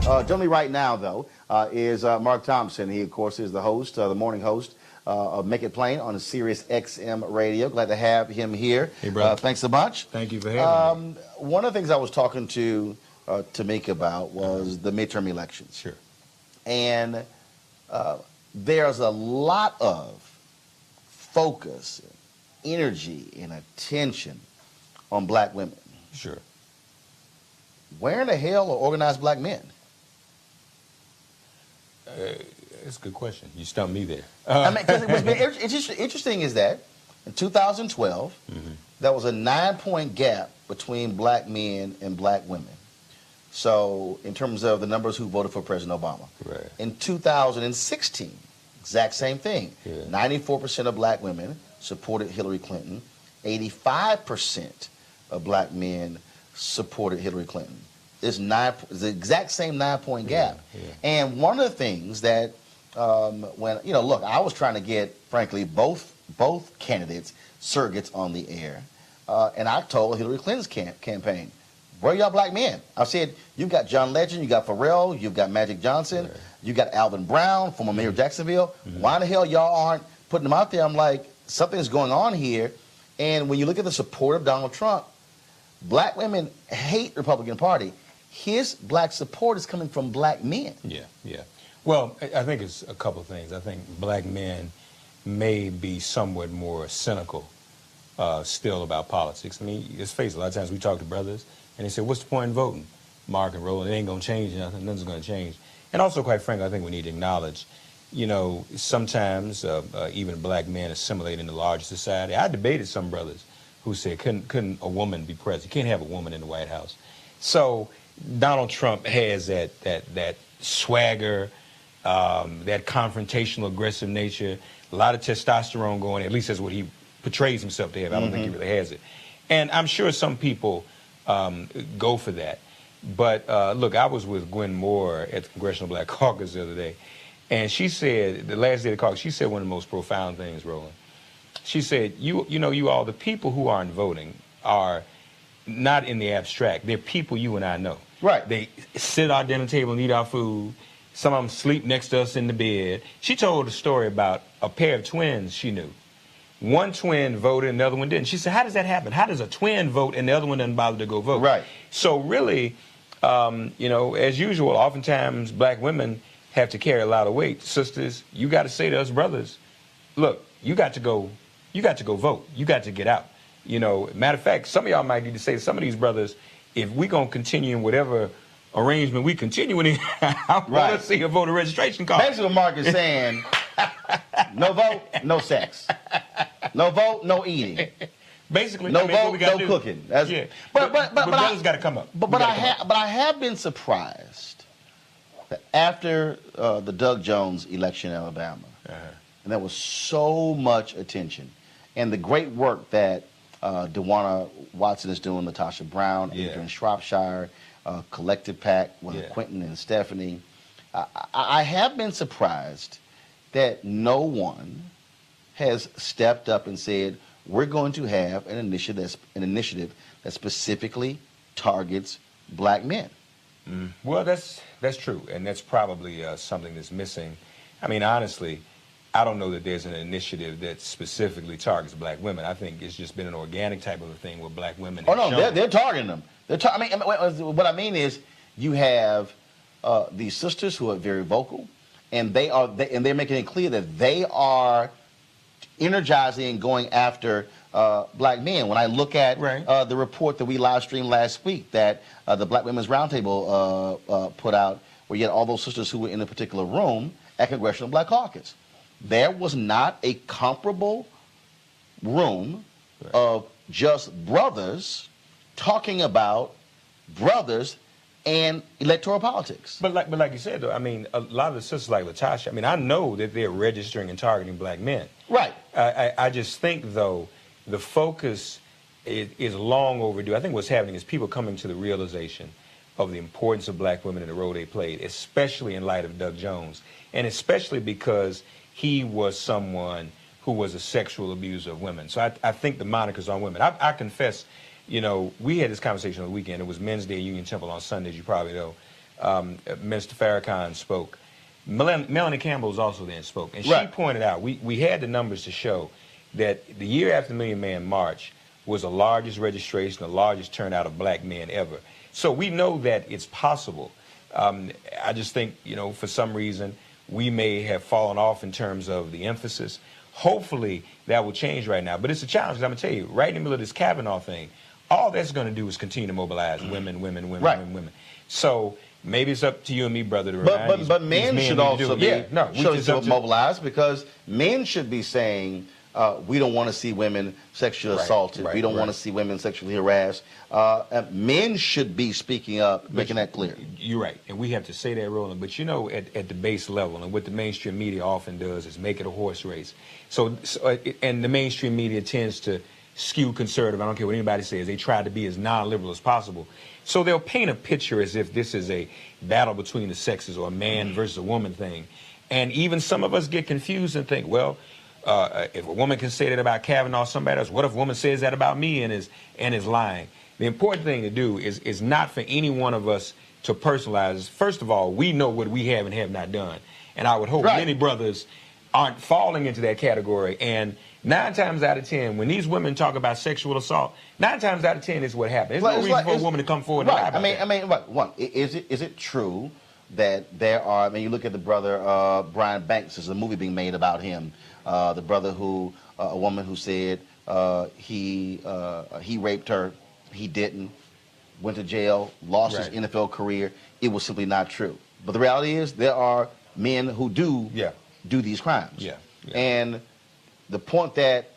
Joining me right now, though, is Mark Thompson. He, of course, is the host, the morning host of Make It Plain on SiriusXM Radio. Glad to have him here. Hey, brother. Thanks so much. Thank you for having me. One of the things I was talking to Tamika about was the midterm elections. Sure. And there's a lot of focus, energy, and attention on black women. Sure. Where in the hell are organized black men? That's a good question. You stumped me there. I mean, cause it's interesting is that in 2012, there was a 9-point gap between black men and black women. So in terms of the numbers who voted for President Obama. Right. In 2016, exact same thing. Yeah. 94% of black women supported Hillary Clinton. 85% of black men supported Hillary Clinton. It's the exact same 9-point gap. Yeah. And one of the things that when look, I was trying to get, frankly, both candidates surrogates on the air, and I told Hillary Clinton's campaign, where are y'all black men? I said, you've got John Legend, you got Pharrell, you've got Magic Johnson, you got Alvin Brown, former mayor of Jacksonville. Why the hell y'all aren't putting them out there? I'm like, something's going on here. And when you look at the support of Donald Trump, black women hate the Republican Party. His black support is coming from black men. Yeah. Well, I think it's a couple of things. I think black men may be somewhat more cynical still about politics. I mean, let's face it, a lot of times we talk to brothers, and they say, what's the point in voting? Mark and Roland, it ain't going to change nothing. Nothing's going to change. And also, quite frankly, I think we need to acknowledge, sometimes even black men assimilate in the larger society. I debated some brothers who said, couldn't a woman be president? You can't have a woman in the White House. So Donald Trump has that swagger, that confrontational, aggressive nature, a lot of testosterone going, at least that's what he portrays himself to have. I don't think he really has it. And I'm sure some people go for that. But look, I was with Gwen Moore at the Congressional Black Caucus the other day, and she said, the last day of the caucus, she said one of the most profound things, Roland. She said, you all, the people who aren't voting are not in the abstract. They're people you and I know. Right. They sit at our dinner table and eat our food. Some of them sleep next to us in the bed. She told a story about a pair of twins she knew. One twin voted and the other one didn't. She said, how does that happen? How does a twin vote and the other one doesn't bother to go vote? Right. So really, as usual, oftentimes black women have to carry a lot of weight. Sisters, you got to say to us brothers, look, you got to go vote. You got to get out. Matter of fact, some of y'all might need to say to some of these brothers, if we're going to continue in whatever arrangement we continue in, I want to see a voter registration card. Basically what Mark is saying, no vote, no sex. No vote, no eating. Basically, no vote, no cooking. But brothers got to come up. But I have been surprised that after the Doug Jones election in Alabama, and there was so much attention, and the great work that DeWanna Watson is doing, Latasha Brown, Adrian Shropshire, Collective Pack, Quentin and Stephanie. I have been surprised that no one has stepped up and said, we're going to have an initiative that specifically targets black men. Well, that's true, and that's probably something that's missing. I mean, honestly, I don't know that there's an initiative that specifically targets black women. I think it's just been an organic type of a thing where black women have shown. They're targeting them. What I mean is, you have these sisters who are very vocal, and they're making it clear that they are energizing and going after black men. When I look at the report that we live streamed last week that the Black Women's Roundtable put out, where you had all those sisters who were in a particular room at Congressional Black Caucus, there was not a comparable room of just brothers talking about brothers and electoral politics. But like you said, though, I mean, a lot of the sisters like Latasha, I mean, I know that they're registering and targeting black men. Right. I just think, though, the focus is long overdue. I think what's happening is people coming to the realization of the importance of black women and the role they played, especially in light of Doug Jones, and especially because he was someone who was a sexual abuser of women. So I think the moniker's on women. I confess, we had this conversation on the weekend. It was Men's Day at Union Temple on Sundays, you probably know. Mr. Farrakhan spoke. Melanie Campbell also then spoke, and she Right. pointed out, we had the numbers to show that the year after the Million Man March was the largest registration, the largest turnout of black men ever. So we know that it's possible. I just think, you know, for some reason, we may have fallen off in terms of the emphasis. Hopefully that will change right now. But it's a challenge, 'cause I'm going to tell you, right in the middle of this Kavanaugh thing, all that's going to do is continue to mobilize women, women, women, Right. women, women. So maybe it's up to you and me, brother, to remind But these men men should to also do it. be Yeah, no, should mobilize, because men should be saying, we don't want to see women sexually Right, assaulted. right, We don't want right. to see women sexually harassed. Men should be speaking up, making that clear. You're right, and we have to say that, Roland. But you know, at the base level, and what the mainstream media often does is make it a horse race. And the mainstream media tends to skew conservative. I don't care what anybody says. They try to be as non-liberal as possible. So they'll paint a picture as if this is a battle between the sexes or a man versus a woman thing. And even some of us get confused and think, well, if a woman can say that about Kavanaugh or somebody else, what if a woman says that about me and is lying? The important thing to do is not for any one of us to personalize. First of all, we know what we have and have not done. And I would hope Right. many brothers aren't falling into that category. And 9 times out of 10, when these women talk about sexual assault, 9 times out of 10 is what happens. There's no reason for a woman to come forward and lie Right. about that. Right. One, is it true that there are? I mean, you look at the brother Brian Banks. There's a movie being made about him. The brother who, a woman who said he raped her. He didn't. Went to jail. Lost his Right. NFL career. It was simply not true. But the reality is, there are men who do these crimes. Yeah. And the point that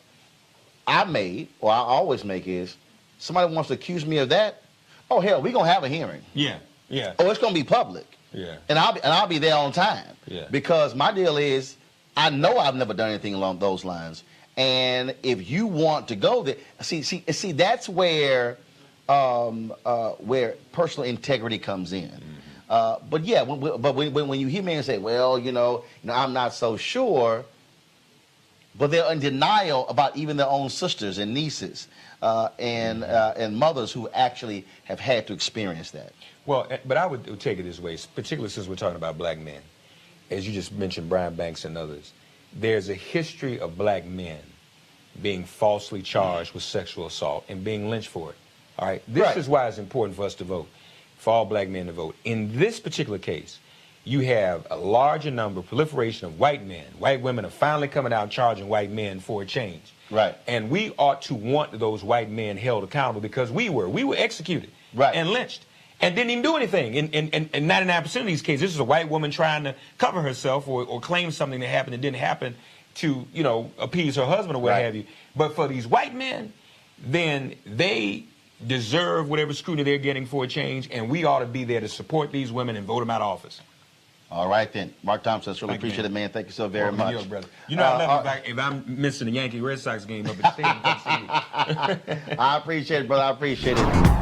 I made, or I always make, is somebody wants to accuse me of that. Oh hell, we're gonna have a hearing. Yeah. Oh, it's gonna be public. Yeah. And I'll be there on time. Yeah. Because my deal is, I know I've never done anything along those lines. And if you want to go there, see, that's where personal integrity comes in. But yeah, when you hear men say, well, you know, I'm not so sure, but they're in denial about even their own sisters and nieces and mothers who actually have had to experience that. Well, but I would take it this way, particularly since we're talking about black men. As you just mentioned, Brian Banks and others, there's a history of black men being falsely charged with sexual assault and being lynched for it. All right? This is why it's important for us to vote, for all black men to vote. In this particular case, you have a larger number, proliferation of white men. White women are finally coming out and charging white men for a change. Right. And we ought to want those white men held accountable, because we were executed and lynched and didn't even do anything. In 99% of these cases, this is a white woman trying to cover herself or claim something that happened that didn't happen to, you know, appease her husband or what have you. But for these white men, then they deserve whatever scrutiny they're getting for a change, and we ought to be there to support these women and vote them out of office. All right, then. Mark Thompson, really Thank you, appreciate it, man. Thank you so very Well, much. brother. You know, I love if I'm missing the Yankee Red Sox game up at the stadium. I appreciate it, brother. I appreciate it.